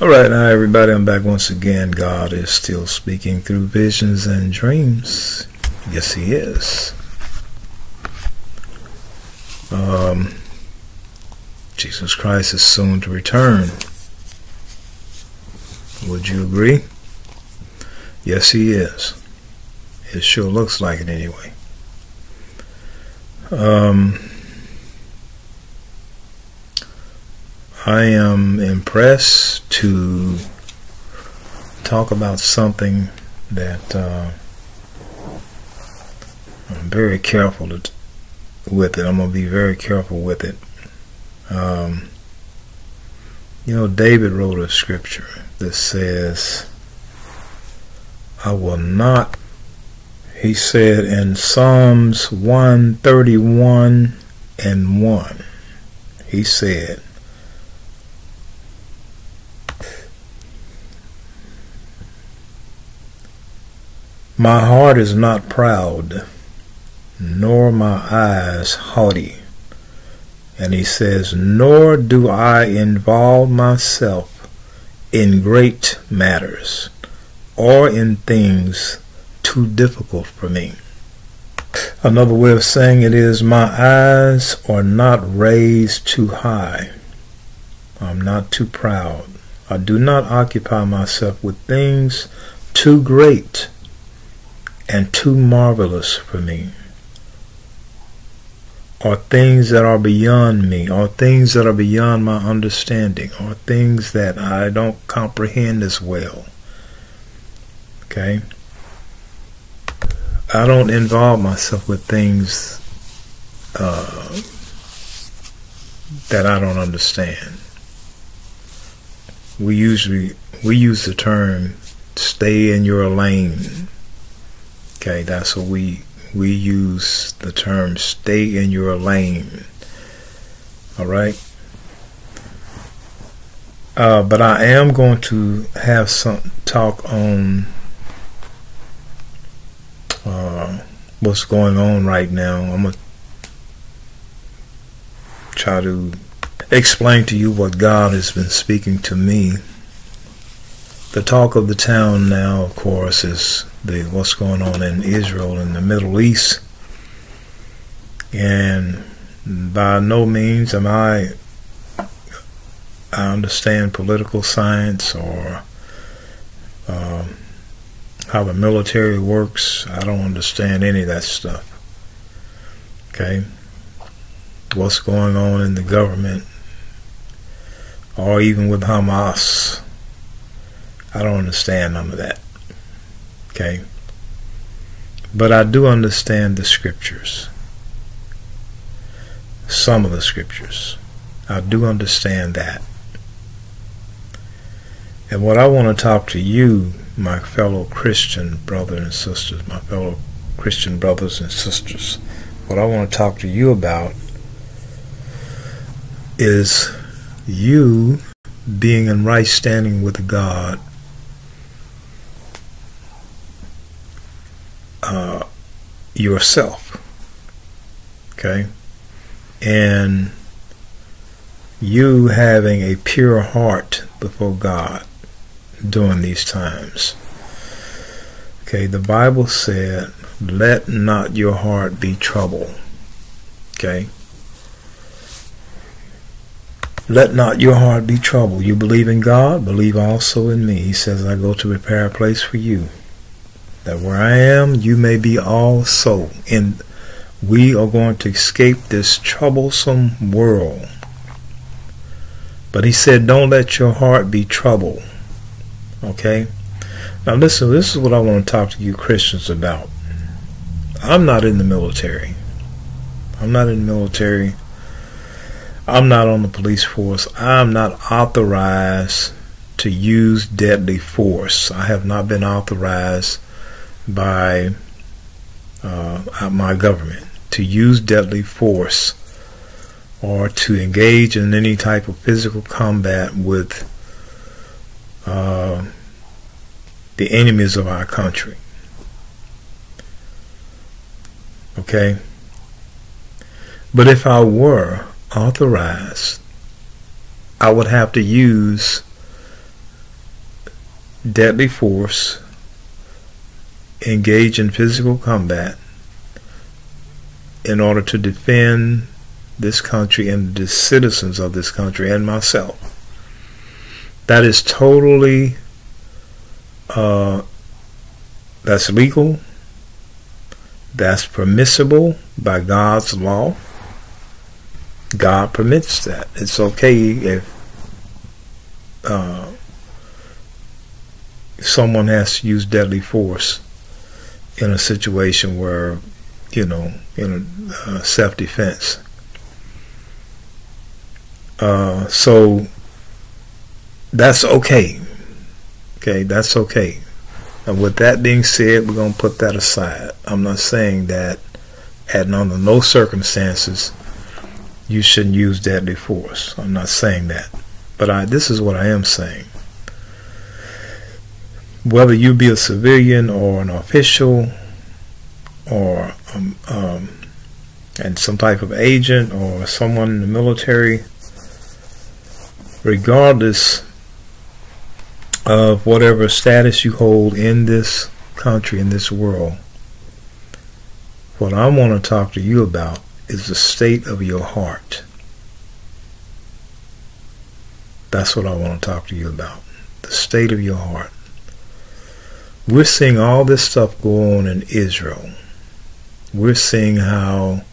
Alright, hi everybody, I'm back once again. God is still speaking through visions and dreams. Yes, He is. Jesus Christ is soon to return. Would you agree? Yes, He is. It sure looks like it anyway. I am impressed to talk about something that I'm very careful with it. I'm going to be very careful with it. David wrote a scripture that says, I will not, he said in Psalms 131:1, he said, my heart is not proud, nor my eyes haughty. And he says, nor do I involve myself in great matters, or in things too difficult for me. Another way of saying it is, my eyes are not raised too high. I'm not too proud. I do not occupy myself with things too great and too marvelous for me, or things that are beyond me, or things that are beyond my understanding, or things that I don't comprehend as well. Okay? I don't involve myself with things that I don't understand. We use the term stay in your lane. Okay, that's what we use the term stay in your lane. Alright? But I am going to have some talk on what's going on right now. I'm going to try to explain to you what God has been speaking to me. The talk of the town now, of course, is what's going on in Israel and the Middle East. And by no means am I understand political science or how the military works. I don't understand any of that stuff. Okay? What's going on in the government, or even with HAMAS, I don't understand none of that. Okay? But I do understand the scriptures. Some of the scriptures. I do understand that. And what I want to talk to you, my fellow Christian brothers and sisters, my fellow Christian brothers and sisters, what I want to talk to you about is you being in right standing with God, yourself. Okay? And you having a pure heart before God during these times. Okay, the Bible said, let not your heart be troubled. Okay? Let not your heart be troubled. You believe in God, believe also in me. He says, I go to prepare a place for you, that where I am, you may be also. And we are going to escape this troublesome world. But he said, don't let your heart be troubled. Okay? Now listen, this is what I want to talk to you Christians about. I'm not in the military. I'm not in the military. I'm not on the police force. I'm not authorized to use deadly force. I have not been authorized by my government to use deadly force or to engage in any type of physical combat with the enemies of our country. Okay? But if I were authorized, I would have to use deadly force, engage in physical combat in order to defend this country and the citizens of this country and myself. That is totally, that's legal, that's permissible by God's law. God permits that. It's okay if someone has to use deadly force in a situation where, you know, in a self-defense. So that's okay. Okay, that's okay. And with that being said, we're going to put that aside. I'm not saying that under no circumstances you shouldn't use deadly force. I'm not saying that. But this is what I am saying. Whether you be a civilian or an official or and some type of agent or someone in the military, regardless of whatever status you hold in this country, in this world, what I want to talk to you about is the state of your heart. That's what I want to talk to you about. The state of your heart. We're seeing all this stuff go on in Israel. We're seeing how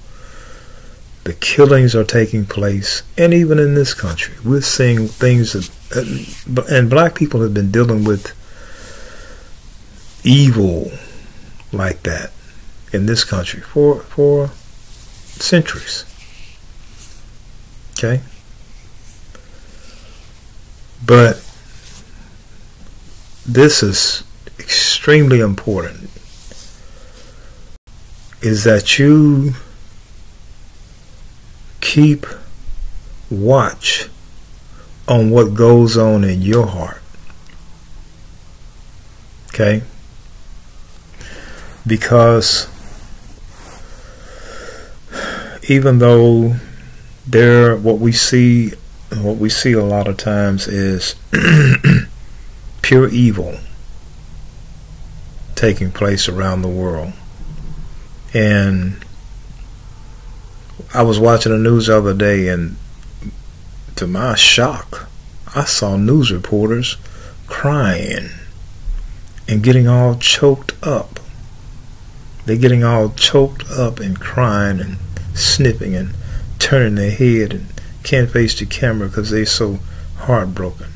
the killings are taking place, and even in this country. We're seeing things that, and black people have been dealing with evil like that in this country for centuries. Okay? But this is extremely important, is that you keep watch on what goes on in your heart. Okay? Because even though what we see a lot of times is pure evil taking place around the world. And I was watching the news the other day, and to my shock, I saw news reporters crying and getting all choked up. They're getting all choked up and crying and sniffing and turning their head and can't face the camera because they're so heartbroken.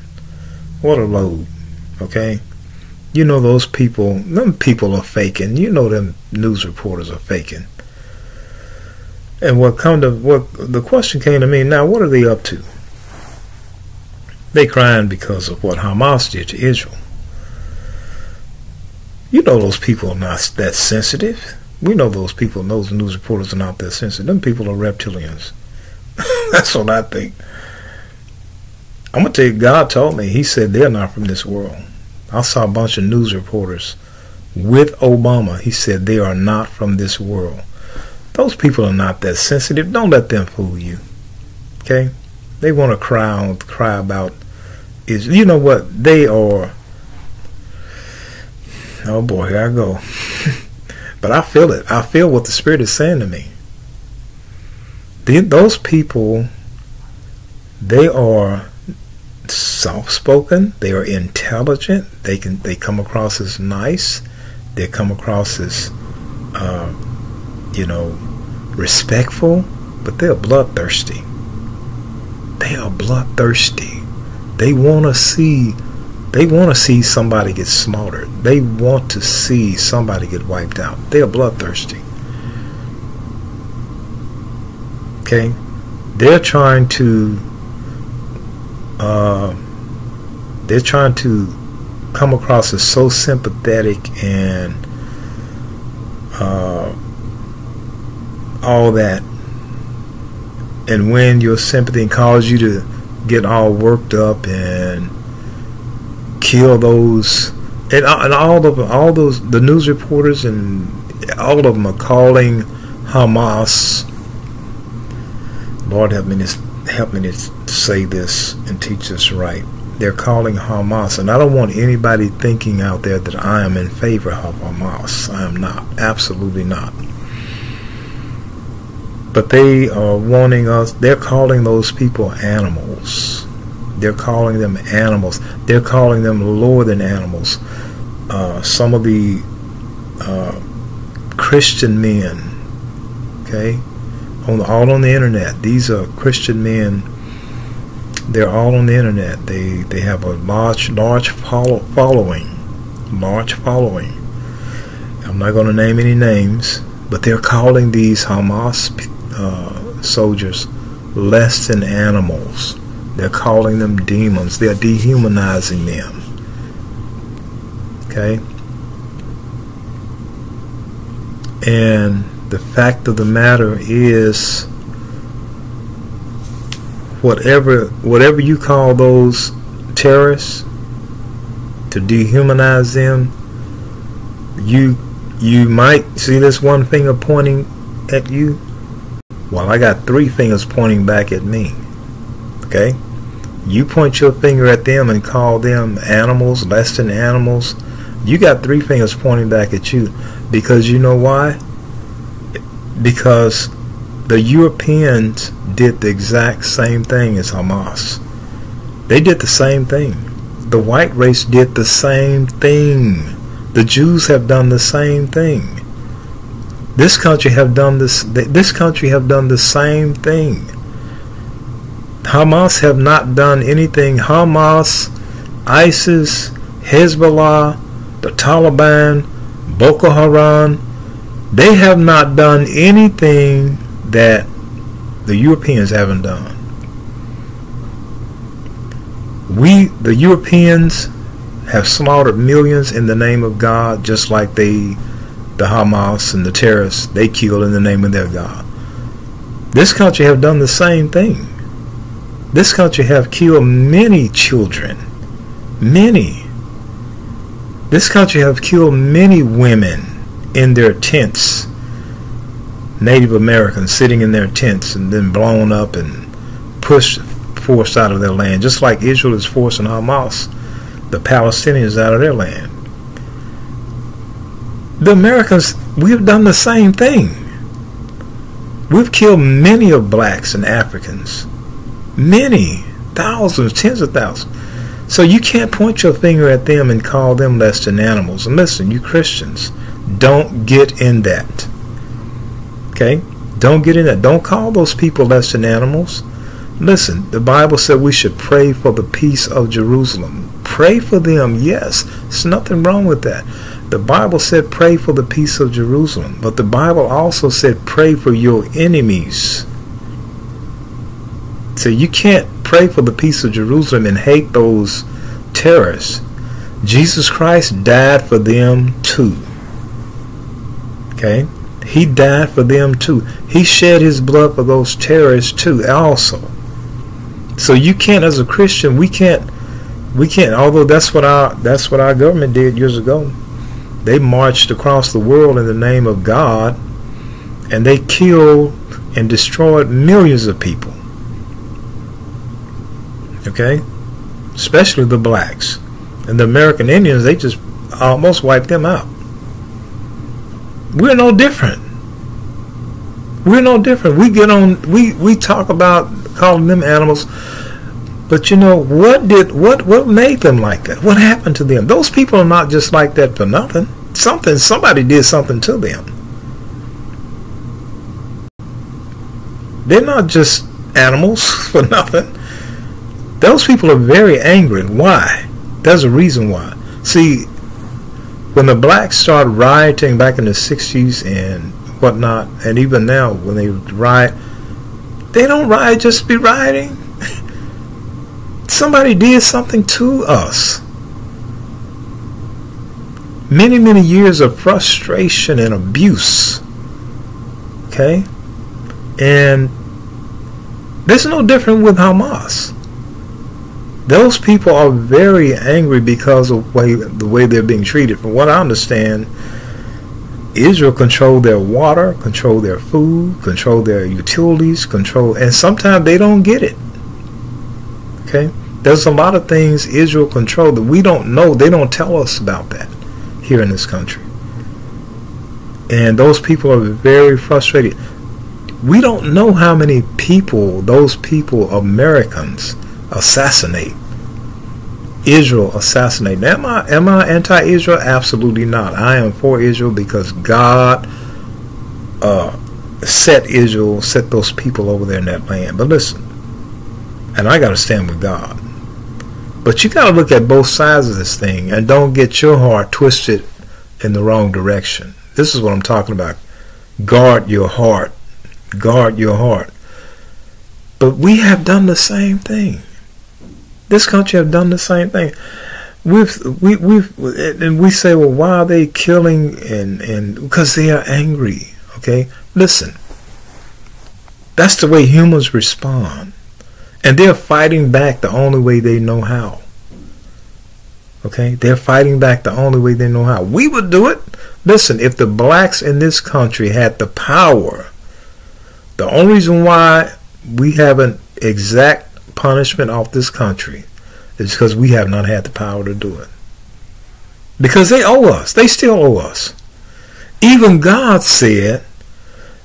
What a load, okay? You know those people, them people are faking. You know them news reporters are faking. And the question came to me, now what are they up to? They crying because of what Hamas did to Israel. You know those people are not that sensitive. We know those people, those news reporters are not that sensitive. Them people are reptilians. That's what I think. I'm going to tell you, God told me, he said they're not from this world. I saw a bunch of news reporters with Obama. He said they are not from this world. Those people are not that sensitive. Don't let them fool you. Okay? They want to cry about is, you know what? They are. Oh boy, here I go. But I feel it. I feel what the Spirit is saying to me. Those people, they are soft-spoken. They are intelligent. They come across as nice. They come across as, respectful. But they're bloodthirsty. They are bloodthirsty. They want to see somebody get slaughtered. They want to see somebody get wiped out. They are bloodthirsty. Okay? They're trying to come across as so sympathetic and all that, and win your sympathy and cause you to get all worked up and kill those, and all those the news reporters, and all of them are calling Hamas. Lord, help me to say this and teach this right. they're calling Hamas. And I don't want anybody thinking out there that I am in favor of Hamas. I am not. Absolutely not. But they are wanting us, they're calling those people animals. They're calling them animals. They're calling them lower than animals. Some of the Christian men, okay, all on the internet. These are Christian men. They're all on the internet. They have a large following. Large following. I'm not going to name any names, but they're calling these Hamas soldiers less than animals. They're calling them demons. They're dehumanizing them. Okay? And the fact of the matter is, whatever you call those terrorists, to dehumanize them, you might see this one finger pointing at you. Well, I got three fingers pointing back at me. Okay? You point your finger at them and call them animals, less than animals. You got three fingers pointing back at you. Because you know why? Because the Europeans did the exact same thing as Hamas. They did the same thing. The white race did the same thing. The Jews have done the same thing. This country have done this. This country have done the same thing. Hamas have not done anything. Hamas, ISIS, Hezbollah, the Taliban, Boko Haram, they have not done anything that the Europeans haven't done. The Europeans have slaughtered millions in the name of God, just like the Hamas and the terrorists, they kill in the name of their God. This country have done the same thing. This country have killed many children. Many. This country have killed many women in their tents. Native Americans sitting in their tents and then blown up and forced out of their land. Just like Israel is forcing Hamas, the Palestinians, out of their land. The Americans, we've done the same thing. We've killed many of blacks and Africans. Many. Thousands, tens of thousands. So you can't point your finger at them and call them less than animals. And listen, you Christians, don't get in that. Okay? Don't get in that. Don't call those people less than animals. Listen, the Bible said we should pray for the peace of Jerusalem. Pray for them, yes. There's nothing wrong with that. The Bible said pray for the peace of Jerusalem. But the Bible also said pray for your enemies. So you can't pray for the peace of Jerusalem and hate those terrorists. Jesus Christ died for them too. Okay? He died for them too. He shed his blood for those terrorists too also. So you can't, as a Christian, we can't, although that's what our government did years ago. They marched across the world in the name of God, and they killed and destroyed millions of people. Okay? Especially the blacks. And the American Indians, they just almost wiped them out. We're no different. We're no different. We get on, we talk about calling them animals, but you know, what made them like that? What happened to them? Those people are not just like that for nothing. Somebody did something to them. They're not just animals for nothing. Those people are very angry. Why? There's a reason why. See, when the blacks started rioting back in the 60s and whatnot, and even now when they riot, they don't riot just to be rioting. Somebody did something to us. Many, many years of frustration and abuse. Okay? And there's no different with Hamas. Those people are very angry because of the way they're being treated. From what I understand, Israel controlled their water, controlled their food, controlled their utilities, and sometimes they don't get it. Okay? There's a lot of things Israel controls that we don't know. They don't tell us about that here in this country. And those people are very frustrated. We don't know how many people those people, Americans, assassinate. Israel assassinate. Am I anti-Israel? Absolutely not. I am for Israel because God set those people over there in that land. But listen, and I got to stand with God. But you got to look at both sides of this thing and don't get your heart twisted in the wrong direction. This is what I'm talking about. Guard your heart. Guard your heart. But we have done the same thing. This country have done the same thing. We say, well, why are they killing? And because they are angry. Okay, listen. That's the way humans respond, and they're fighting back the only way they know how. Okay, they're fighting back the only way they know how. We would do it. Listen, if the blacks in this country had the power, the only reason why we haven't exact punishment off this country is because we have not had the power to do it. Because they owe us. They still owe us. Even God said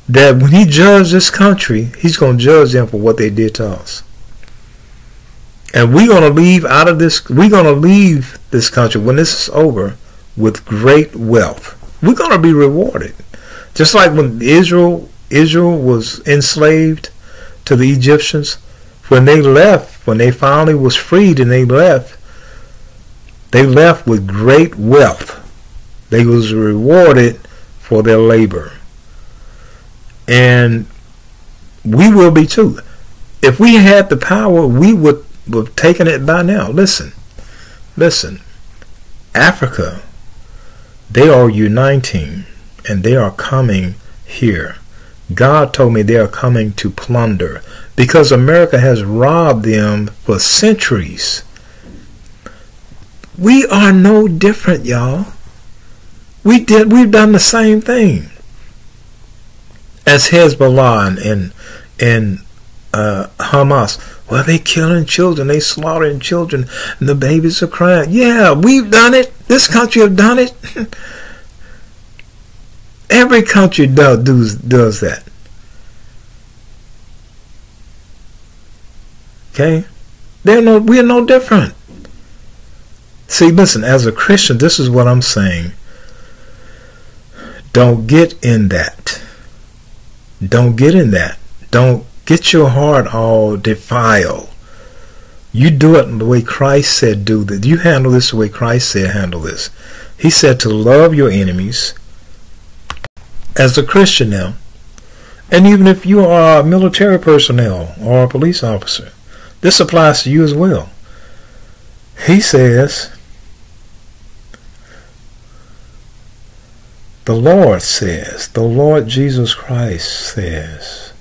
that when he judged this country, he's going to judge them for what they did to us. And we're going to leave out of this, we're going to leave this country when this is over with great wealth. We're going to be rewarded. Just like when Israel was enslaved to the Egyptians, when they left, when they finally was freed and they left with great wealth. They was rewarded for their labor. And we will be too. If we had the power, we would have taken it by now. Listen. Africa, they are uniting and they are coming here. God told me they are coming to plunder because America has robbed them for centuries. We are no different, y'all. We've done the same thing as Hezbollah and Hamas. Well, they killing children, they slaughtering children, and the babies are crying. Yeah, we've done it. This country have done it. Every country does that. Okay? We're no different. See, listen, as a Christian, this is what I'm saying. Don't get in that. Don't get in that. Don't get your heart all defiled. You do it the way Christ said do that. You handle this the way Christ said handle this. He said to love your enemies as a Christian now. And even if you are a military personnel or a police officer, this applies to you as well. He says, the Lord says, the Lord Jesus Christ says,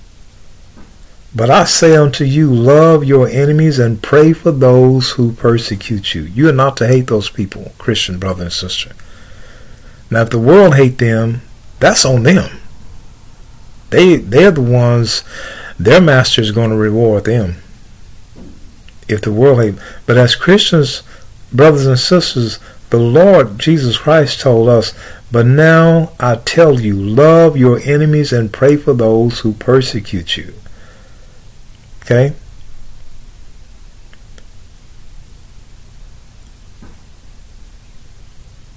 but I say unto you, love your enemies and pray for those who persecute you. You are not to hate those people, Christian brother and sister. Now, if the world hate them, that's on them. They're the ones, their master is going to reward them. If the world hate. But as Christians, brothers and sisters, the Lord Jesus Christ told us, but now I tell you, love your enemies and pray for those who persecute you. Okay?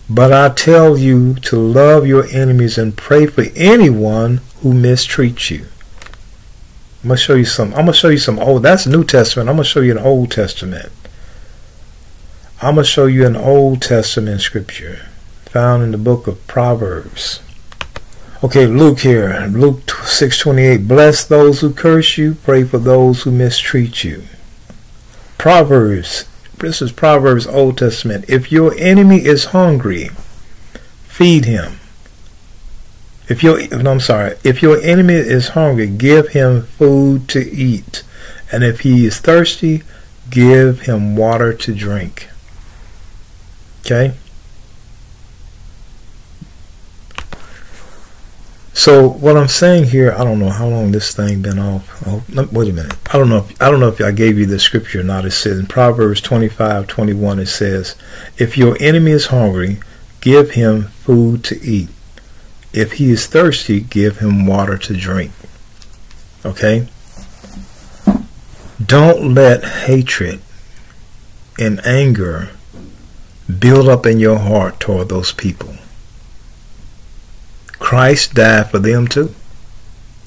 But I tell you to love your enemies and pray for anyone who mistreats you. I'm going to show you some old. That's New Testament. I'm going to show you an Old Testament. I'm going to show you an Old Testament scripture found in the book of Proverbs. Okay, Luke here. Luke 6:28. Bless those who curse you. Pray for those who mistreat you. Proverbs. This is Proverbs, Old Testament. If your enemy is hungry, feed him. If your enemy is hungry, give him food to eat. And if he is thirsty, give him water to drink. Okay? So what I'm saying here, I don't know how long this thing been off. Oh, wait a minute. I don't know if I gave you the scripture or not. It says in Proverbs 25:21, it says, if your enemy is hungry, give him food to eat. If he is thirsty, give him water to drink. Okay? Don't let hatred and anger build up in your heart toward those people. Christ died for them too.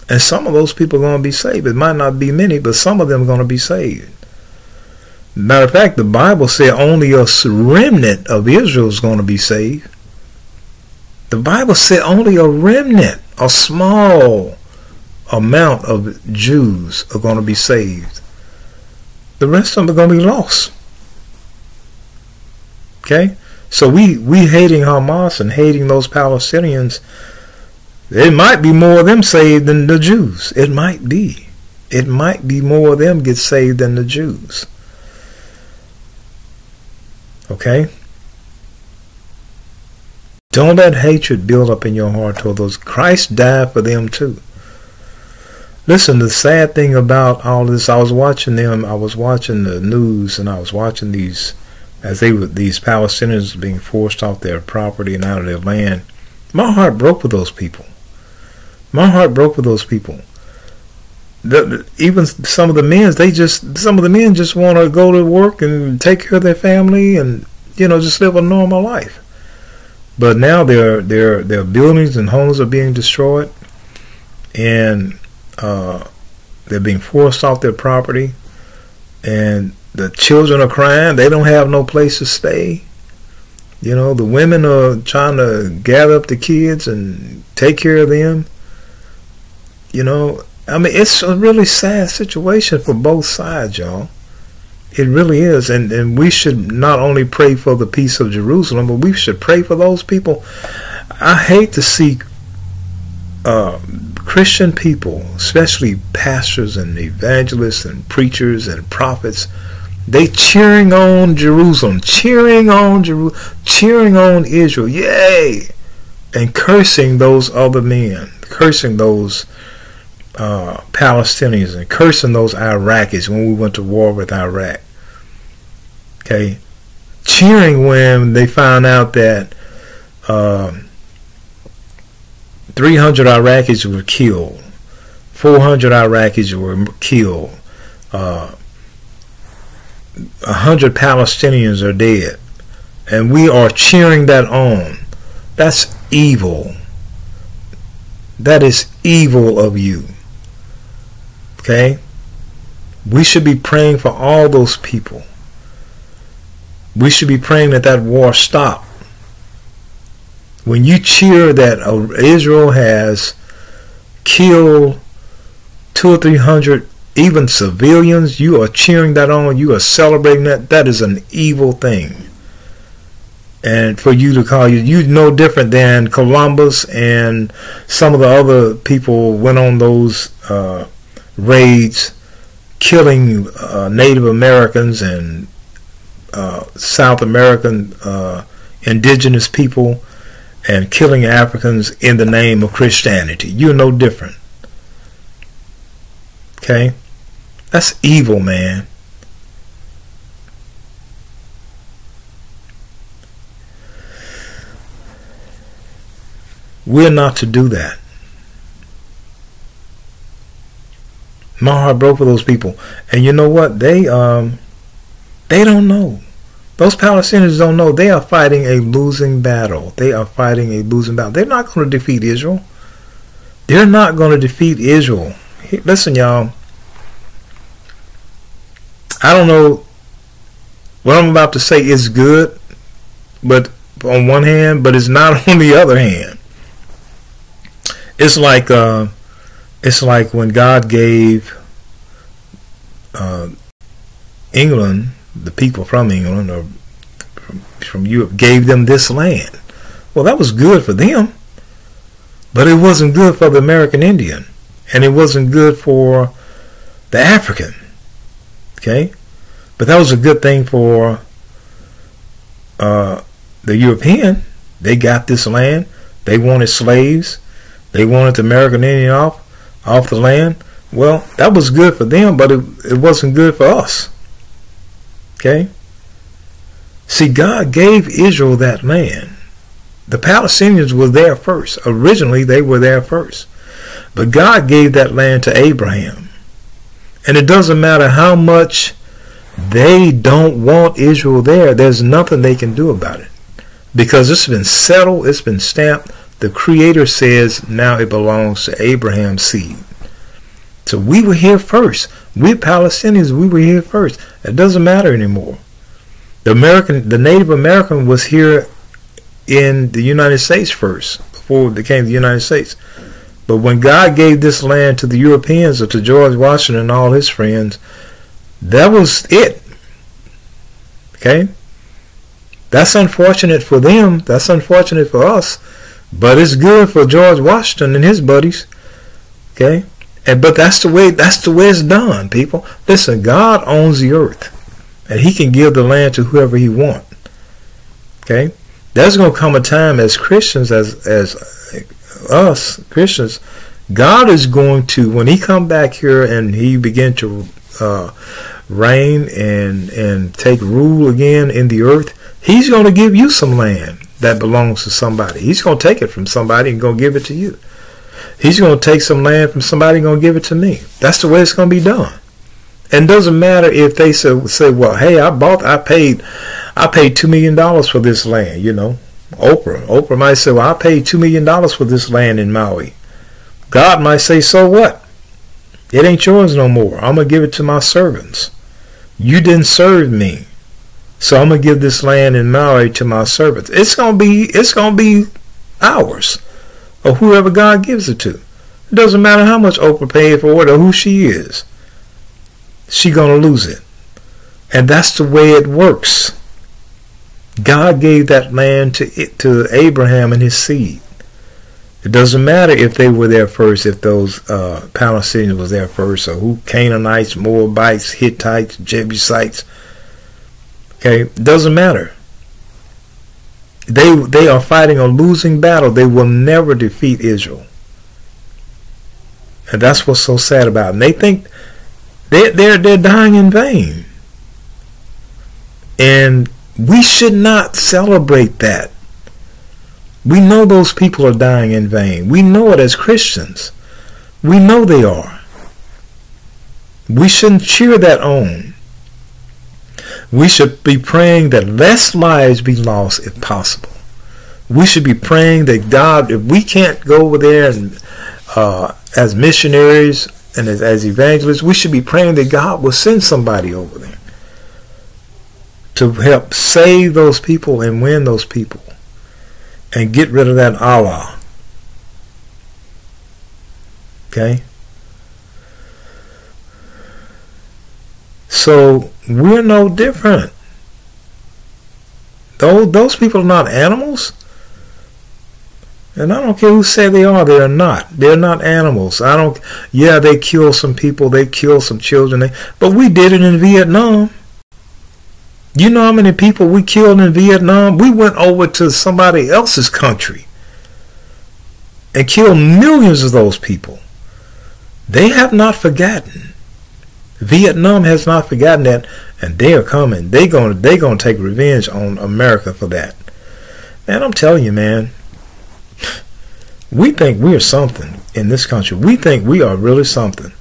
And some of those people are going to be saved. It might not be many, but some of them are going to be saved. Matter of fact, the Bible said only a remnant of Israel is going to be saved. The Bible said only a remnant, a small amount of Jews are going to be saved. The rest of them are going to be lost. Okay? So we hating Hamas and hating those Palestinians, it might be more of them saved than the Jews. It might be. It might be more of them get saved than the Jews. Okay? Don't let hatred build up in your heart toward those. Christ died for them too. Listen, the sad thing about all this, I was watching the news, and I was watching these Palestinians being forced off their property and out of their land. My heart broke with those people. My heart broke with those people. Even some of the men just want to go to work and take care of their family and, just live a normal life. But now their buildings and homes are being destroyed, and they're being forced off their property, and the children are crying. They don't have no place to stay. The women are trying to gather up the kids and take care of them. It's a really sad situation for both sides, y'all. It really is. And we should not only pray for the peace of Jerusalem, but we should pray for those people. I hate to see Christian people, especially pastors and evangelists and preachers and prophets, they cheering on Jerusalem, cheering on Israel, yay, and cursing those other men, cursing those Palestinians, and cursing those Iraqis when we went to war with Iraq. Okay, cheering when they found out that 300 Iraqis were killed, 400 Iraqis were killed, 100 Palestinians are dead, and we are cheering that on. That's evil. That is evil of you. Okay? We should be praying for all those people. We should be praying that war stop. When you cheer that Israel has killed 200 or 300 even civilians, you are cheering that on. You are celebrating that. That is an evil thing. And for you to call you no different than Columbus and some of the other people went on those raids, killing Native Americans and South American indigenous people, and killing Africans in the name of Christianity. You're no different. Okay? That's evil, man. We're not to do that. My heart broke for those people. And you know what? They don't know. Those Palestinians don't know. They are fighting a losing battle. They are fighting a losing battle. They're not going to defeat Israel. They're not going to defeat Israel. Listen, y'all. I don't know what I'm about to say is good, but on one hand, but it's not on the other hand. It's like when God gave England, the people from England or from Europe, gave them this land. Well, that was good for them, but it wasn't good for the American Indian, and it wasn't good for the African. Okay, but that was a good thing for the European. They got this land. They wanted slaves. They wanted the American Indian off the land. Well, that was good for them, but it wasn't good for us. Okay? See, God gave Israel that land. The Palestinians were there first. Originally, they were there first. But God gave that land to Abraham. And it doesn't matter how much they don't want Israel there. There's nothing they can do about it. Because it's been settled. It's been stamped. The Creator says now it belongs to Abraham's seed. So we were here first. We Palestinians, we were here first. It doesn't matter anymore. The Native American was here in the United States first, before it became the United States. But when God gave this land to the Europeans, or to George Washington and all his friends, that was it. Okay? That's unfortunate for them. That's unfortunate for us. But it's good for George Washington and his buddies. Okay? But that's the way it's done, people. Listen, God owns the earth. And he can give the land to whoever he wants. Okay? There's going to come a time as Christians, as us Christians, God is going to, when he come back here and he begin to reign and take rule again in the earth, he's going to give you some land that belongs to somebody. He's going to take it from somebody and going to give it to you. He's going to take some land from somebody and going to give it to me. That's the way it's going to be done. And it doesn't matter if they say, well, hey, I paid $2 million for this land, you know. Oprah might say, well, I paid $2 million for this land in Maui. God might say, so what? It ain't yours no more. I'm going to give it to my servants. You didn't serve me. So I'm going to give this land in Maui to my servants. It's going to be ours, or whoever God gives it to. It doesn't matter how much Oprah paid for it or who she is. She's going to lose it. And that's the way it works. God gave that land to Abraham and his seed. It doesn't matter if they were there first, if those Palestinians was there first, or who, Canaanites, Moabites, Hittites, Jebusites. Okay, it doesn't matter. They are fighting a losing battle. They will never defeat Israel. And that's what's so sad about it. And they think they're dying in vain. And we should not celebrate that. We know those people are dying in vain. We know it as Christians. We know they are. We shouldn't cheer that on. We should be praying that less lives be lost if possible. We should be praying that God, if we can't go over there and as missionaries and as evangelists, we should be praying that God will send somebody over there to help save those people and win those people and get rid of that Allah. Okay? So we're no different. Those people are not animals. And I don't care who say they are. They are not. They're not animals. Yeah, they kill some people. They kill some children. But we did it in Vietnam. You know how many people we killed in Vietnam? We went over to somebody else's country and killed millions of those people. They have not forgotten. Vietnam has not forgotten that, and they are coming. They're going to take revenge on America for that. Man, I'm telling you, man. We think we are something in this country. We think we are really something.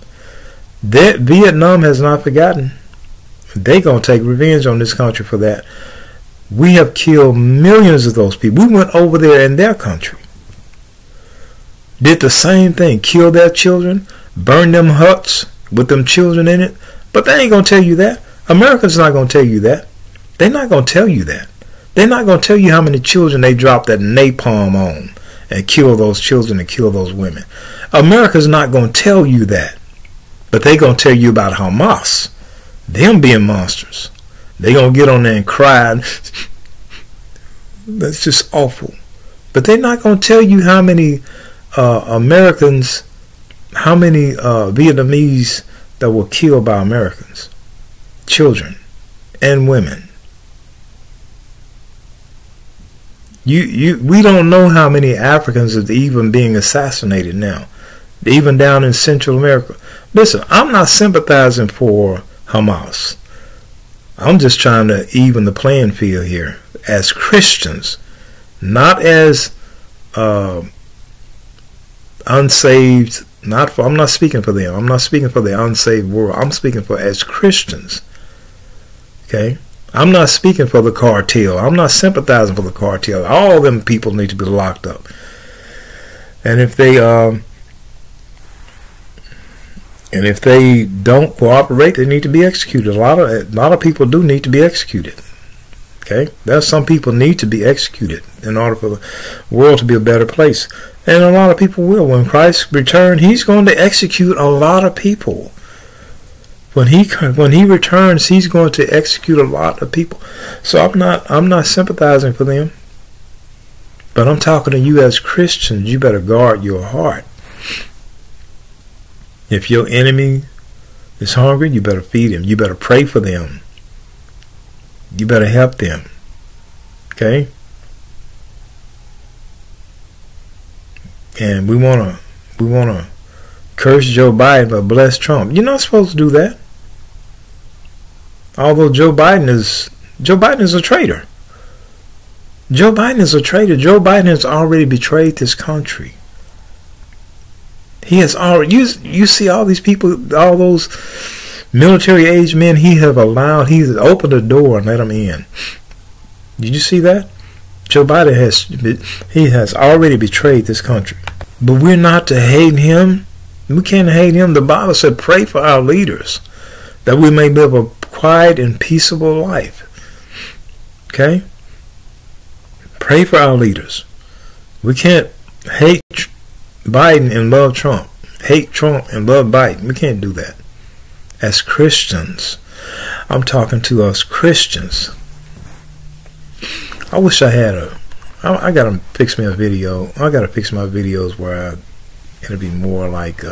That Vietnam has not forgotten. They're going to take revenge on this country for that. We have killed millions of those people. We went over there in their country. Did the same thing. Killed their children. Burned them huts with them children in it. But they ain't going to tell you that. Americans not going to tell you that. They're not going to tell you that. They're not going to tell you how many children they dropped that napalm on and kill those children and kill those women. America's not going to tell you that. But they're going to tell you about Hamas. Them being monsters. They're going to get on there and cry. That's just awful. But they're not going to tell you how many Americans, how many Vietnamese that were killed by Americans. Children and women. We don't know how many Africans are even being assassinated now, even down in Central America. Listen, I'm not sympathizing for Hamas. I'm just trying to even the playing field here as Christians, not as unsaved. I'm not speaking for them. I'm not speaking for the unsaved world. I'm speaking for as Christians. Okay? I'm not speaking for the cartel. I'm not sympathizing for the cartel. All of them people need to be locked up. And if they don't cooperate, they need to be executed. A lot of people do need to be executed. Okay? There's some people need to be executed in order for the world to be a better place. And a lot of people will. When Christ returns, he's going to execute a lot of people. When he returns, he's going to execute a lot of people. So I'm not sympathizing for them. But I'm talking to you as Christians. You better guard your heart. If your enemy is hungry, you better feed him. You better pray for them. You better help them. Okay? And we wanna curse Joe Biden but bless Trump. You're not supposed to do that. Although Joe Biden is a traitor. Joe Biden is a traitor. Joe Biden has already betrayed this country. He has already. You see all these people, all those military age men. He's opened the door and let them in. Did you see that? Joe Biden has already betrayed this country. But we're not to hate him. We can't hate him. The Bible said, "Pray for our leaders, that we may live a quiet and peaceable life." Okay? Pray for our leaders. We can't hate Biden and love Trump. Hate Trump and love Biden. We can't do that. As Christians, I'm talking to us Christians. I wish I had I gotta fix me a video. I gotta fix my videos where it'll be more like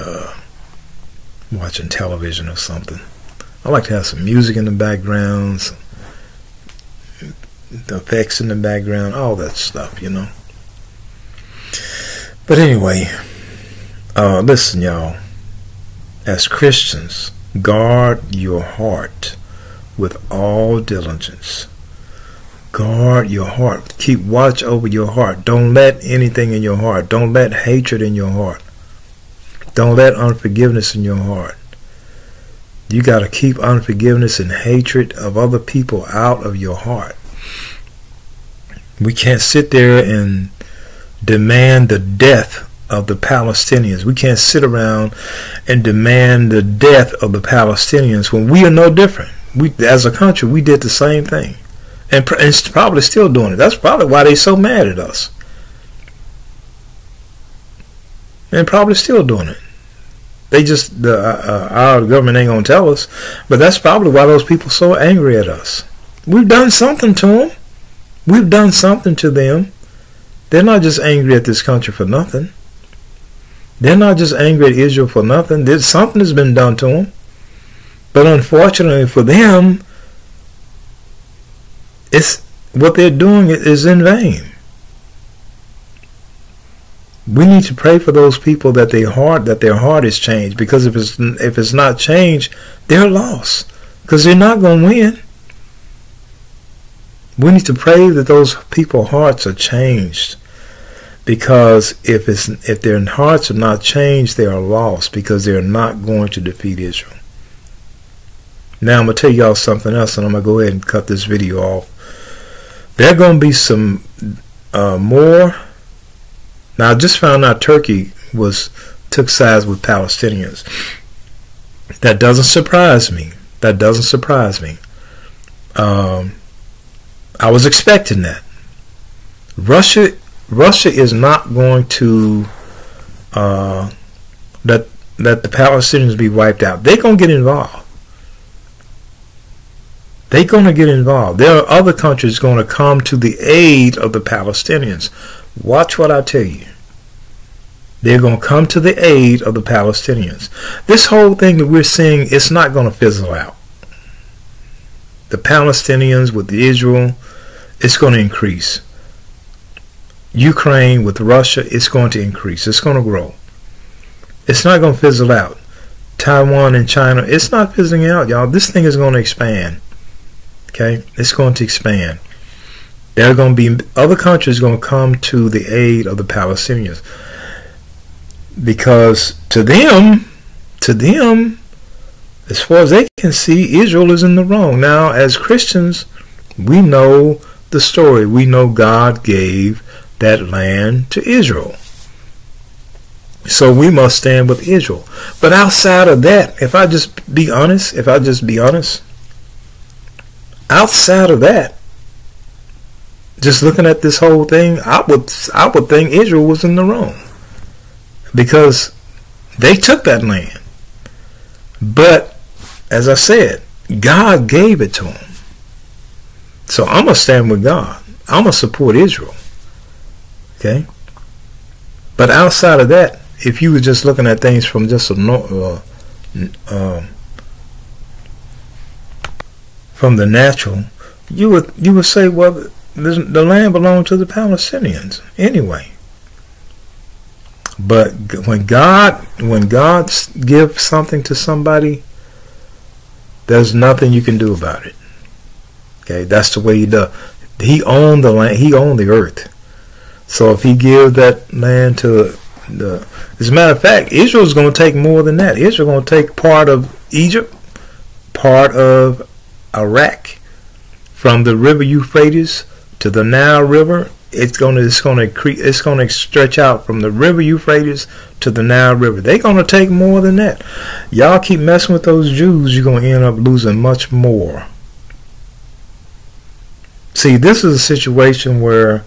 watching television or something. I like to have some music in the background, some effects in the background, all that stuff, you know. But anyway, listen, y'all. As Christians, guard your heart with all diligence. Guard your heart. Keep watch over your heart. Don't let anything in your heart. Don't let hatred in your heart. Don't let unforgiveness in your heart. You got to keep unforgiveness and hatred of other people out of your heart. We can't sit there and demand the death of the Palestinians. We can't sit around and demand the death of the Palestinians when we are no different. We, as a country, we did the same thing. And probably still doing it. That's probably why they're so mad at us. And probably still doing it. They just, our government ain't going to tell us. But that's probably why those people are so angry at us. We've done something to them. We've done something to them. They're not just angry at this country for nothing. They're not just angry at Israel for nothing. Something has been done to them. But unfortunately for them, what they're doing is in vain. We need to pray for those people that their heart is changed, because if it's not changed, they're lost, because they're not going to win. We need to pray that those people's hearts are changed, because if their hearts are not changed, they are lost, because they are not going to defeat Israel. Now I'm going to tell y'all something else, and I'm going to go ahead and cut this video off. There are going to be some more. Now I just found out Turkey took sides with Palestinians. That doesn't surprise me. That doesn't surprise me. I was expecting that. Russia is not going to let the Palestinians be wiped out. They're going to get involved. They're going to get involved. There are other countries going to come to the aid of the Palestinians. Watch what I tell you. They're going to come to the aid of the Palestinians. This whole thing that we're seeing, it's not going to fizzle out. The Palestinians with Israel, it's going to increase. Ukraine, with Russia, it's going to increase. It's going to grow. It's not going to fizzle out. Taiwan and China, it's not fizzling out, y'all. This thing is going to expand. Okay? It's going to expand. There are going to be other countries going to come to the aid of the Palestinians. Because to them, as far as they can see, Israel is in the wrong. Now, as Christians, we know the story. We know God gave that land to Israel. So we must stand with Israel. But outside of that, if I just be honest, outside of that, just looking at this whole thing, I would think Israel was in the wrong. Because they took that land. But, as I said, God gave it to them. So I'm going to stand with God. I'm going to support Israel. Okay? But outside of that, if you were just looking at things from just from the natural, you would say, well, the land belonged to the Palestinians anyway. But when God gives something to somebody, there's nothing you can do about it. Okay, that's the way He does. He owned the land. He owned the earth. So if He gives that land to as a matter of fact, Israel's going to take more than that. Israel's going to take part of Egypt, part of Iraq, from the river Euphrates to the Nile River. It's going to stretch out from the river Euphrates to the Nile River. They're going to take more than that. Y'all keep messing with those Jews, you're going to end up losing much more. See, this is a situation where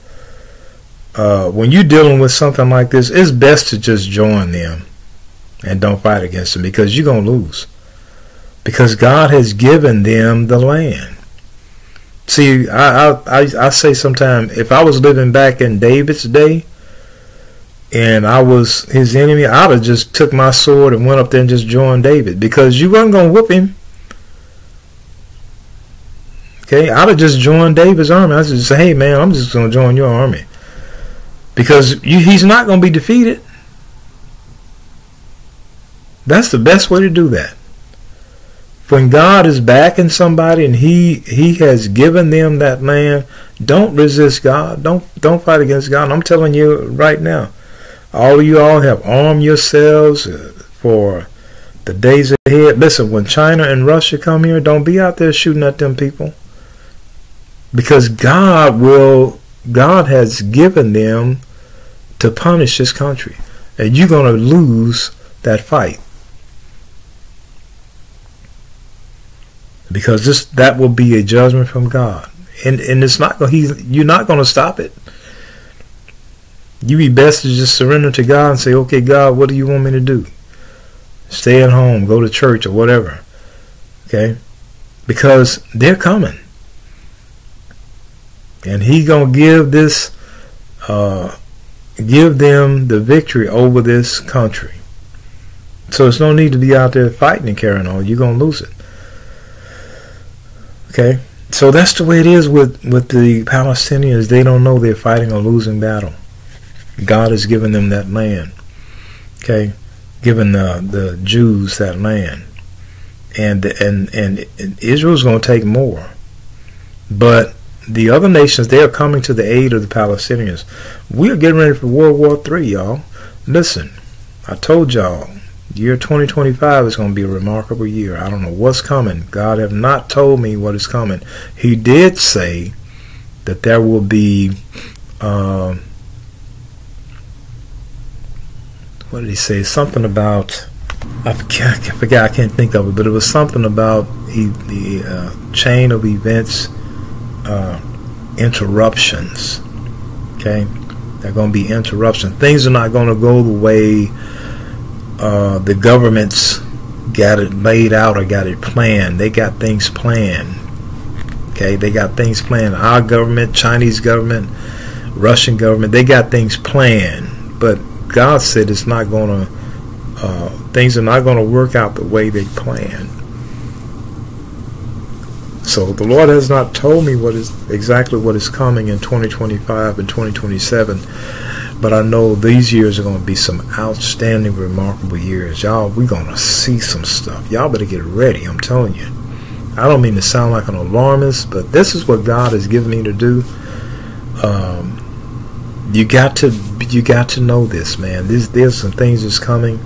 when you're dealing with something like this, it's best to just join them and don't fight against them, because you're going to lose. Because God has given them the land. See, I say sometimes, if I was living back in David's day and I was his enemy, I'd have just took my sword and went up there and just joined David, because you weren't going to whoop him. Okay, I'd have just joined David's army. I'd just say, hey man, I'm just going to join your army. Because he's not going to be defeated. That's the best way to do that. When God is backing somebody and He has given them that land, don't resist God. Don't fight against God. And I'm telling you right now, all of you all have armed yourselves for the days ahead. Listen, when China and Russia come here, don't be out there shooting at them people. Because God has given them to punish this country, and you're going to lose that fight, because that will be a judgment from God, and it's not you're not going to stop it. You be best to just surrender to God and say, okay, God, what do you want me to do? Stay at home, go to church, or whatever. Okay, because they're coming. And He gonna give them the victory over this country. So there's no need to be out there fighting and carrying on. You're gonna lose it. Okay, so that's the way it is with the Palestinians. They don't know they're fighting a losing battle. God has given them that land. Okay, given the Jews that land, and Israel's gonna take more, but the other nations, they are coming to the aid of the Palestinians. We are getting ready for World War III, y'all. Listen, I told y'all, year 2025 is going to be a remarkable year. I don't know what's coming. God have not told me what is coming. He did say that there will be, what did He say? Something about, I forgot, I can't think of it, but it was something about the chain of events, interruptions. Okay, there are going to be interruptions. Things are not going to go the way the governments got it laid out or got it planned. They got things planned. Okay, they got things planned. Our government, Chinese government, Russian government, they got things planned. But God said it's not going to. Things are not going to work out the way they planned. So the Lord has not told me exactly what is coming in 2025 and 2027, but I know these years are going to be some outstanding, remarkable years. Y'all, we're going to see some stuff. Y'all better get ready, I'm telling you. I don't mean to sound like an alarmist, but this is what God has given me to do. You got to know this, man. There's some things that's coming.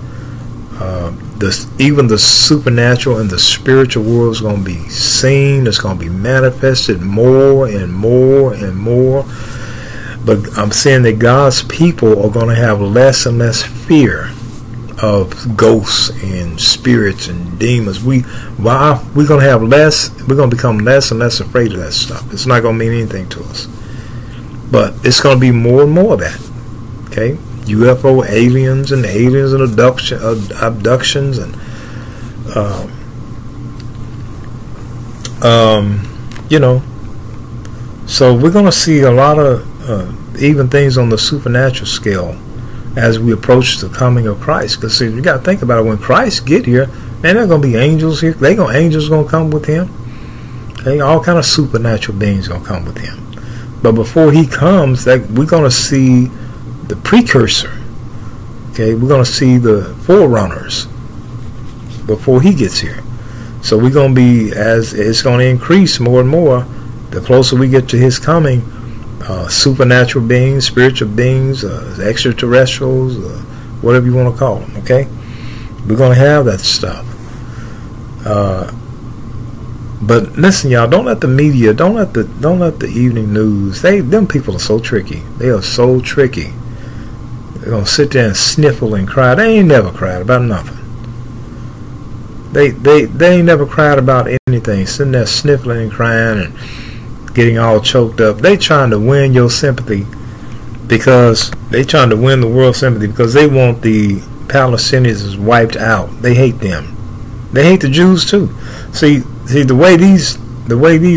Even the supernatural and the spiritual world is going to be seen. It's going to be manifested more and more and more. But I'm saying that God's people are going to have less and less fear of ghosts and spirits and demons. We're going to have less. We're going to become less and less afraid of that stuff. It's not going to mean anything to us. But it's going to be more and more of that. Okay. UFO aliens and abductions and you know, so we're going to see a lot of even things on the supernatural scale as we approach the coming of Christ. Because you got to think about it, when Christ get here, man, there are going to be angels here. Angels going to come with him. Okay, all kind of supernatural beings going to come with him. But before he comes, we're going to see the precursor. Okay, we're going to see the forerunners before he gets here. So we're going to be, as it's going to increase more and more, the closer we get to his coming, supernatural beings, spiritual beings, extraterrestrials, whatever you want to call them. Okay, we're going to have that stuff. But listen, y'all, don't let the media, don't let the evening news. Them people are so tricky. They are so tricky. They're gonna sit there and sniffle and cry. They ain't never cried about nothing. They ain't never cried about anything. Sitting there sniffling and crying and getting all choked up. They trying to win your sympathy because they trying to win the world's sympathy because they want the Palestinians wiped out. They hate them. They hate the Jews too. See the way these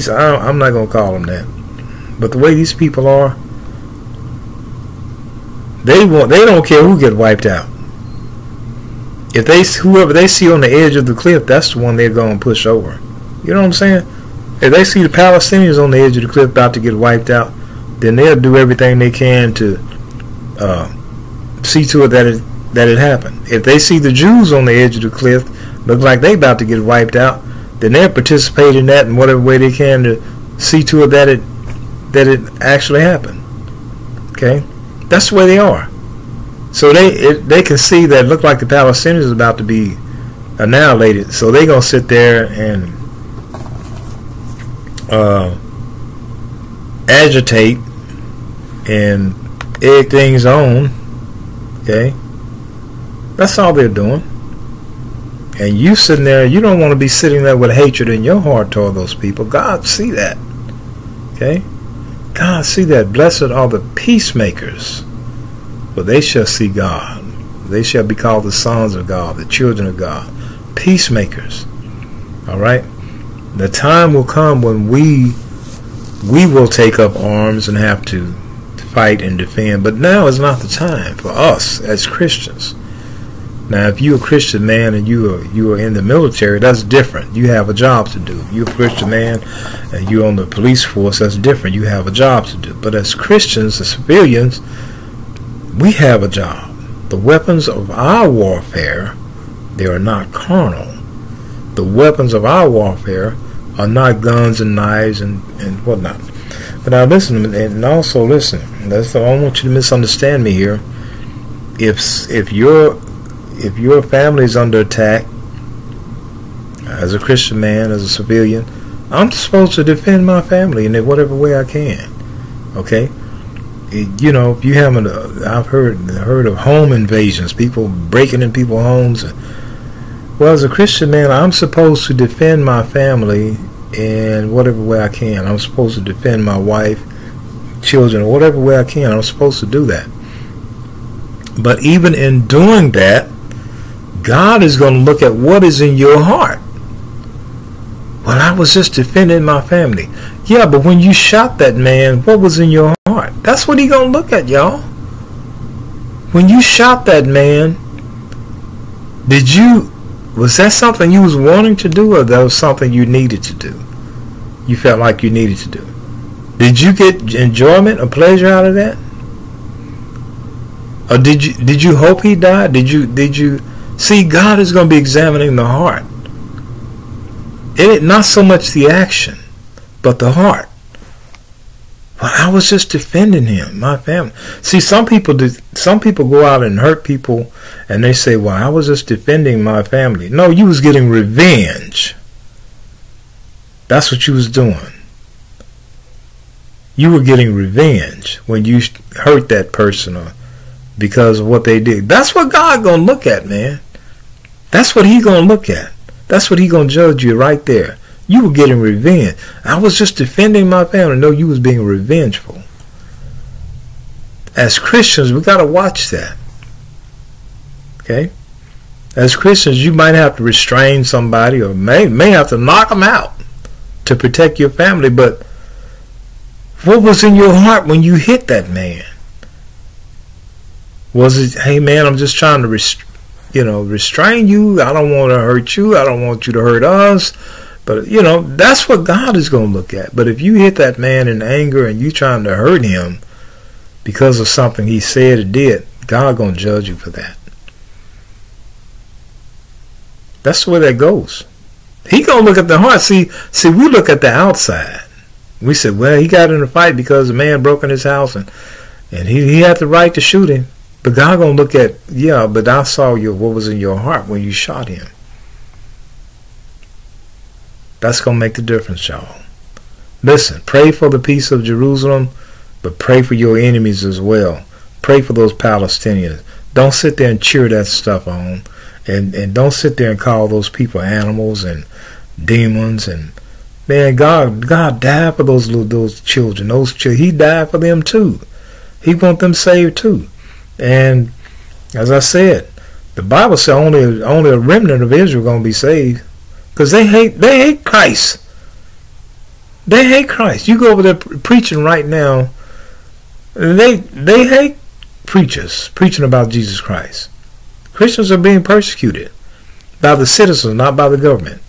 I'm not gonna call them that, but the way these people are, they don't care who get wiped out. If whoever they see on the edge of the cliff, that's the one they're gonna push over. You know what I'm saying? If they see the Palestinians on the edge of the cliff about to get wiped out, then they'll do everything they can to see to it that it happened. If they see the Jews on the edge of the cliff look like they about to get wiped out, then they'll participate in that in whatever way they can to see to it that it actually happened. Okay, that's the way they are. So they can see that it look like the Palestinians is about to be annihilated. So they're gonna sit there and agitate and egg things on. Okay, that's all they're doing. And you sitting there, you don't want to be sitting there with hatred in your heart toward those people. God see that. Okay? God see that. Blessed are the peacemakers, for they shall see God. They shall be called the sons of God, the children of God. Peacemakers. Alright? The time will come when we will take up arms and have to fight and defend. But now is not the time for us as Christians. Now, if you're a Christian man and you are in the military, that's different. You have a job to do. If you're a Christian man and you're on the police force, that's different. You have a job to do. But as Christians, as civilians, we have a job. The weapons of our warfare, they are not carnal. The weapons of our warfare are not guns and knives and whatnot. But now listen, and also listen. I don't want you to misunderstand me here. If your family is under attack, as a Christian man, as a civilian, I'm supposed to defend my family in whatever way I can. Okay, you know, if you haven't, I've heard of home invasions, people breaking in people's homes. Well, as a Christian man, I'm supposed to defend my family in whatever way I can. I'm supposed to defend my wife, children, whatever way I can. I'm supposed to do that. But even in doing that, God is going to look at what is in your heart. Well, I was just defending my family. Yeah, but when you shot that man, what was in your heart? That's what He's going to look at, y'all. When you shot that man, was that something you was wanting to do, or that was something you needed to do? you felt like you needed to do? Did you get enjoyment or pleasure out of that? Or did you hope he died? Did you see? God is going to be examining the heart. It not so much the action, but the heart. Well, I was just defending him, my family. See, some people go out and hurt people, and they say, "Well, I was just defending my family." No, you was getting revenge. That's what you was doing. You were getting revenge when you hurt that person or because of what they did. That's what God gonna look at, man. That's what he gonna look at. That's what he gonna judge you right there. You were getting revenge. I was just defending my family. No, you was being revengeful. As Christians, we got to watch that. Okay? As Christians, you might have to restrain somebody or may have to knock them out to protect your family. But what was in your heart when you hit that man? Was it, hey man, I'm just trying to restrain you. I don't want to hurt you. I don't want you to hurt us. But, that's what God is going to look at. But if you hit that man in anger and you trying to hurt him because of something he said or did, God going to judge you for that. That's the way that goes. He going to look at the heart. See, we look at the outside. We said, well, he got in a fight because the man broke in his house and he had the right to shoot him. But God going to look at, yeah, but I saw what was in your heart when you shot him. That's going to make the difference, y'all. Listen, pray for the peace of Jerusalem, but pray for your enemies as well. Pray for those Palestinians. Don't sit there and cheer that stuff on. And don't sit there and call those people animals and demons. And man, God died for those children. He died for them too. He wants them saved too. And as I said, the Bible says only a remnant of Israel going to be saved. Because they hate Christ. They hate Christ. You go over there preaching right now, they hate preachers preaching about Jesus Christ. Christians are being persecuted by the citizens, not by the government.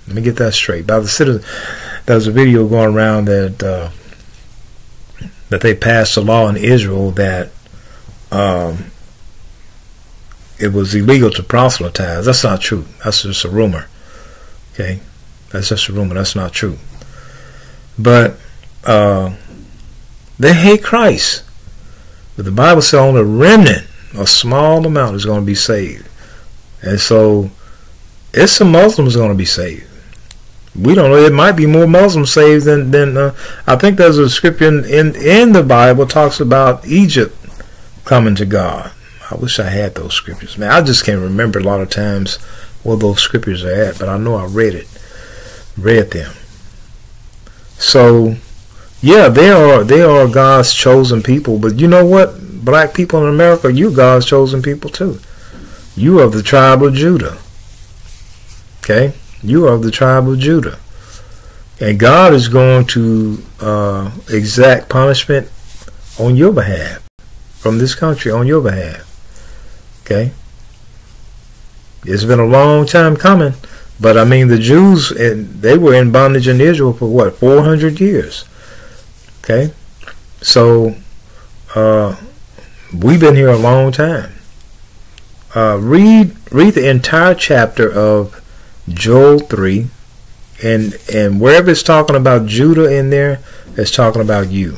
Let me get that straight. By the citizens. There's a video going around that they passed a law in Israel that it was illegal to proselytize. That's not true. That's just a rumor. Okay, that's just a rumor. That's not true. But they hate Christ. But the Bible says only a remnant, a small amount, is going to be saved. And so it's some Muslims going to be saved. We don't know. It might be more Muslims saved than I think there's a scripture in the Bible talks about Egypt coming to God. I wish I had those scriptures, man. I just can't remember a lot of times where those scriptures are at, but I know I read them. So, yeah, they are God's chosen people. But you know what? Black people in America, you God's chosen people too. You are of the tribe of Judah. Okay? You are of the tribe of Judah. And God is going to exact punishment on your behalf from this country, on your behalf. Okay? It's been a long time coming, but I mean the Jews, they were in bondage in Israel for what, 400 years. Okay, so we've been here a long time. Read the entire chapter of Joel 3, and wherever it's talking about Judah in there, it's talking about you.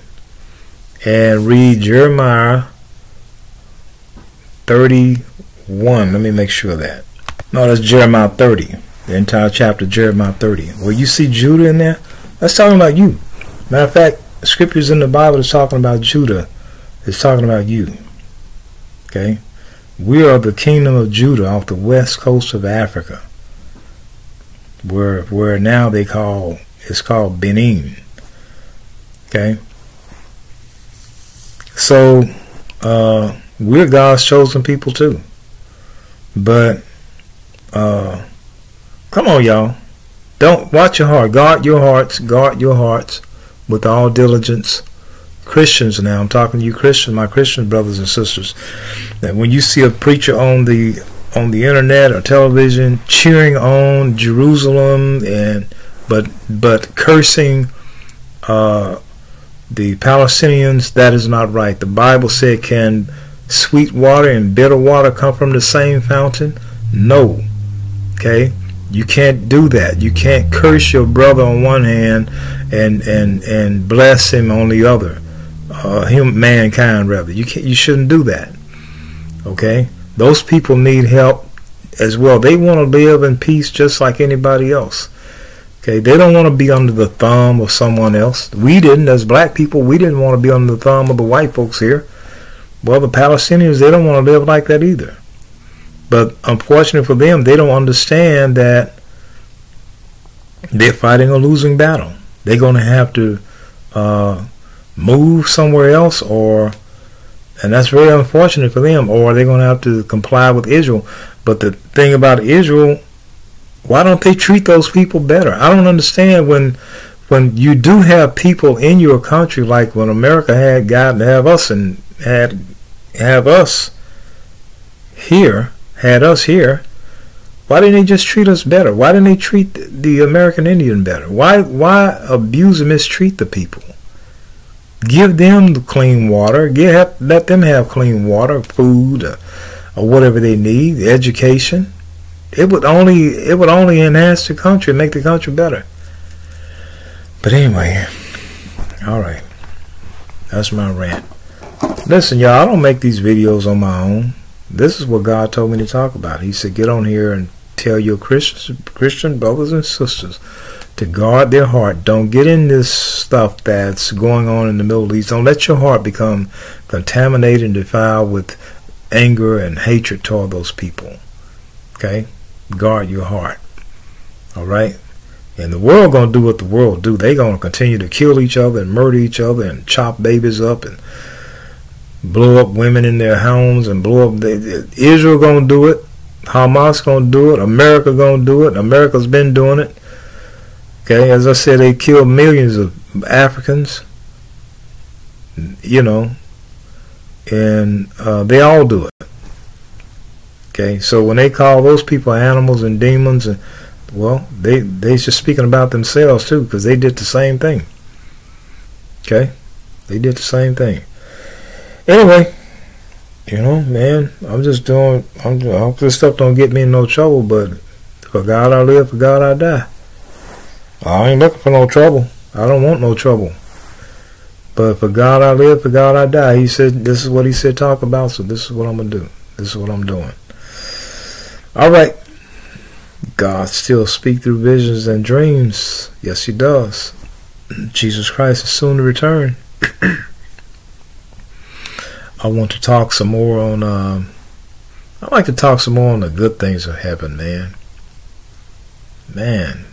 And read Jeremiah 31. Let me make sure of that. No, that's Jeremiah 30. The entire chapter, Jeremiah 30. Where you see Judah in there, that's talking about you. Matter of fact, scriptures in the Bible is talking about Judah. It's talking about you. Okay? We are the kingdom of Judah off the west coast of Africa. Where now it's called Benin. Okay? So, we're God's chosen people too. But come on, y'all. Don't watch your heart. Guard your hearts with all diligence. Christians now, I'm talking to you Christians, my Christian brothers and sisters, that when you see a preacher on the internet or television cheering on Jerusalem and But cursing the Palestinians, that is not right. The Bible said, can sweet water and bitter water come from the same fountain? No. Okay? You can't do that. You can't curse your brother on one hand and bless him on the other. Mankind rather. You shouldn't do that. Okay? Those people need help as well. They want to live in peace just like anybody else. Okay? They don't want to be under the thumb of someone else. We didn't, as black people, we didn't want to be under the thumb of the white folks here. Well, the Palestinians, they don't want to live like that either. But unfortunately for them, they don't understand that they're fighting a losing battle. They're going to have to move somewhere else, and that's very unfortunate for them, or they're going to have to comply with Israel. But the thing about Israel, why don't they treat those people better? I don't understand when you do have people in your country, like when America had gotten to have us and had us here, why didn't they just treat us better? Why didn't they treat the American Indian better? Why abuse and mistreat the people? Give them the clean water. Let them have clean water, food, or whatever they need, education. It would only enhance the country, make the country better. But anyway, all right, that's my rant. Listen, y'all, I don't make these videos on my own. This is what God told me to talk about. He said, get on here and tell your Christian brothers and sisters to guard their heart. Don't get in this stuff that's going on in the Middle East. Don't let your heart become contaminated and defiled with anger and hatred toward those people. Okay? Guard your heart. All right? And the world going to do what the world do. They going to continue to kill each other and murder each other and chop babies up and blow up women in their homes and blow up. Israel going to do it. Hamas going to do it. America going to do it. America's been doing it. Okay, as I said, they killed millions of Africans. You know, and they all do it. Okay, so when they call those people animals and demons, and well, they just speaking about themselves too, because they did the same thing. Okay, they did the same thing. Anyway, you know, man, I hope this stuff don't get me in no trouble, but for God I live, for God I die. I ain't looking for no trouble. I don't want no trouble. But for God I live, for God I die. He said, this is what he said talk about, so this is what I'm going to do. This is what I'm doing. All right. God still speaks through visions and dreams. Yes, he does. Jesus Christ is soon to return. I want to talk some more on, I'd like to talk some more on the good things of heaven, man. Man.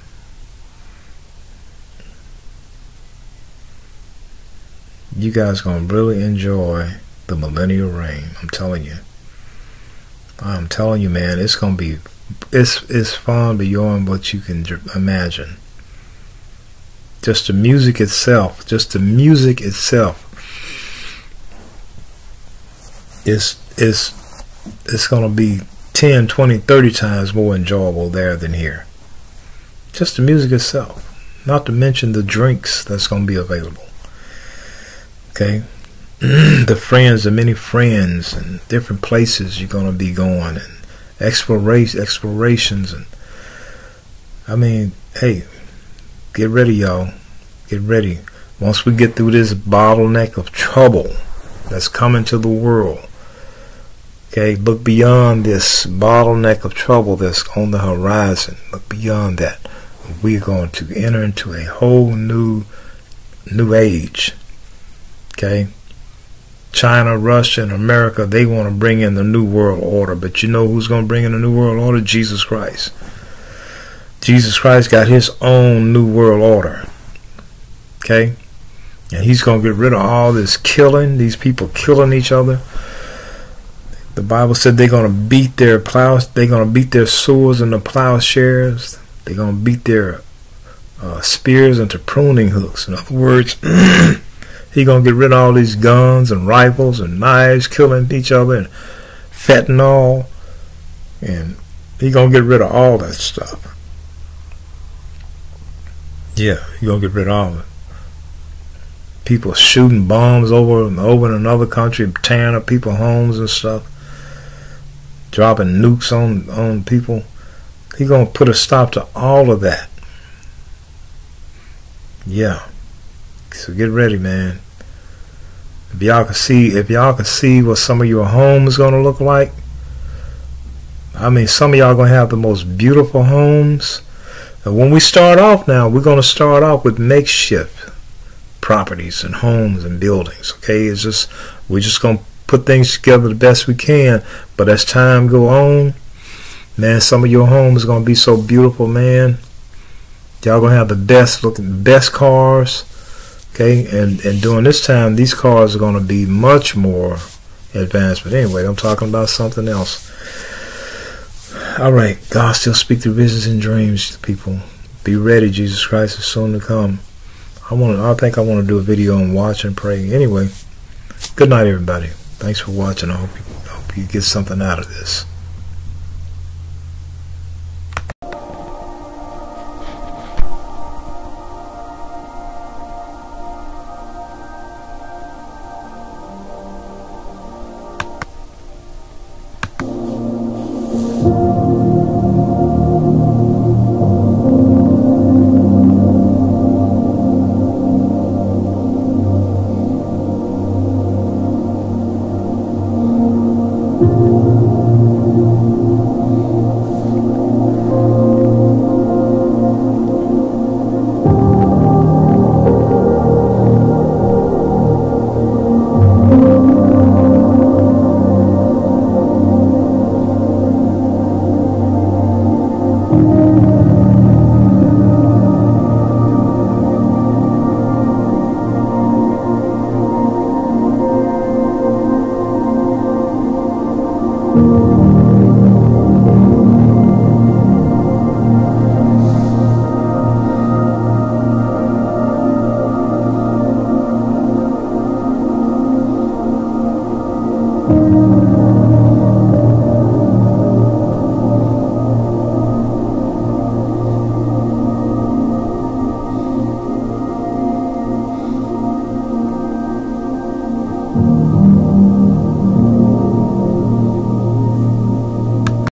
You guys going to really enjoy the millennial reign. I'm telling you. I'm telling you, man, it's going to be, it's fun beyond what you can imagine. Just the music itself, it's going to be 10, 20, 30 times more enjoyable there than here. Just the music itself. Not to mention the drinks that's going to be available. Okay, the many friends and different places you're going to be going, and explorations, and I mean, hey, get ready, y'all. Get ready. Once we get through this bottleneck of trouble that's coming to the world, okay, look beyond this bottleneck of trouble that's on the horizon. Look beyond that. We're going to enter into a whole new age. Okay, China, Russia, and America, they want to bring in the New World Order. But you know who's going to bring in the New World Order? Jesus Christ. Jesus Christ got his own New World Order. Okay? And he's going to get rid of all this killing, these people killing each other. The Bible said they're going to beat their plows, they're going to beat their swords into plowshares. They're going to beat their spears into pruning hooks. In other words, he's going to get rid of all these guns and rifles and knives, killing each other, and fentanyl. And he's going to get rid of all that stuff. Yeah, you're going to get rid of all of it. People shooting bombs over in another country, tearing up people's homes and stuff, dropping nukes on people. He's going to put a stop to all of that. Yeah. So get ready, man. If y'all can see what some of your home is going to look like. I mean, some of y'all are going to have the most beautiful homes. And when we start off now, we're going to start off with makeshift properties and homes and buildings. Okay, we're just going to put things together the best we can. But as time go on, man, some of your homes is going to be so beautiful, man. Y'all going to have the best cars. Okay, and during this time, these cars are going to be much more advanced. But anyway, I'm talking about something else. All right, God still speak through visions and dreams, people. Be ready, Jesus Christ is soon to come. I think I want to do a video on watch and pray. Anyway, good night, everybody. Thanks for watching. I hope you get something out of this.